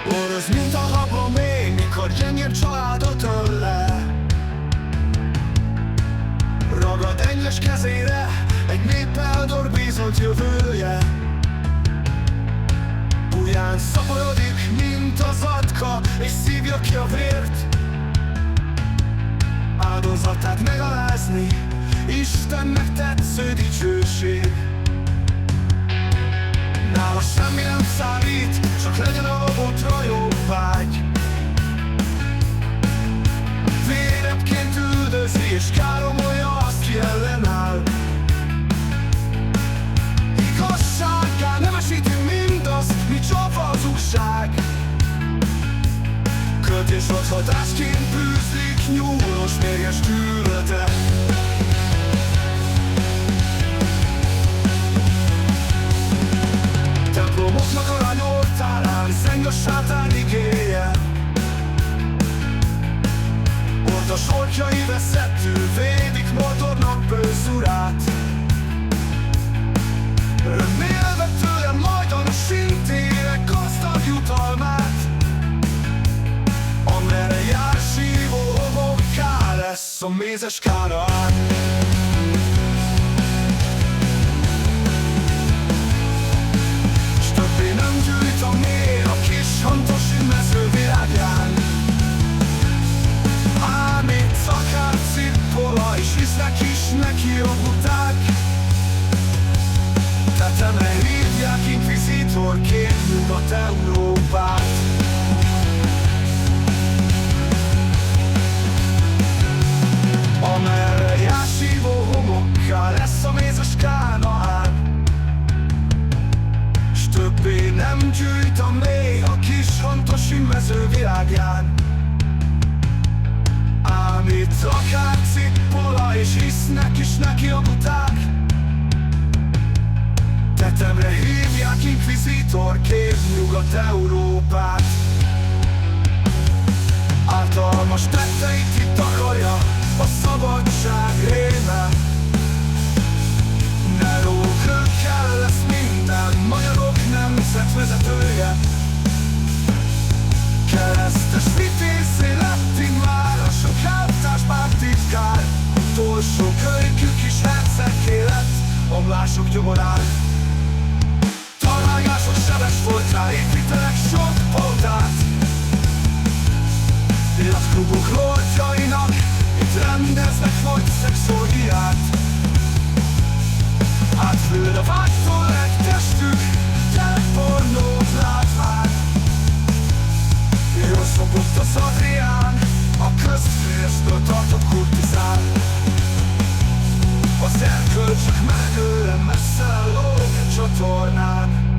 Orosz, mint a hablomény, mikor gyengébb családot öl le. Ragad enyhes kezére egy nép eldorbízott jövője. Buján szaporodik, mint az atka, és szívja ki a vért. Áldozatát megalázni, Istennek tetsző dicsőség. Nála semmi nem számít, csak legyen a botra jó vágy. Vérebként üldözi és káromolja azt, ki ellenáll. Igazsággá nemesíti mindazt, mi csak hazugság. Köt és adhatásként bűzlik nyúlós mérges tűrlete. Templomoknak aranyoltárán zeng a sátán igéje. Ott a sortjai veszettül védik Mordornak bőszurát. Remélve tőle majdan a sintére gazdag jutalmát. Amerre jár sívó homokká lesz a mézes Kánaán. S többé nem gyűjt a mély a kis hantosi mező virágján. Ám itt akár cippola, és hisznek is neki a buták. Tetemre hívják inkvizítorként Nyugat-Európát. Amerre jár sívó homokká lesz a mézes Kánaán. S többé nem gyűjt a mély a kis hantosi mező virágján. Ám itt akár cippola, és hisznek is neki a buták. Tetemre hívják inkvizítorként Nyugat-Európát. Ártalmas tetteit itt akarja a szabadság réme. Neró kőkkel lesz minden magyarok nemzetvezetője. Keresztes vitézzé lett immár a sok háttás pártitkár. Utolsó kölykük is hercegké lett omlások gyomorán. Találgásos sebes volt rá, építenek sok palotát. Életklubok lordjainak itt rendeznek majd szexorgiát. Átfőd a vágytól egy testük, gyerekpornót látván. Jól szokott az Adrián, a közférstől tartott kurtizán. Az erkölcsök menőre messze lóg egy csatornán.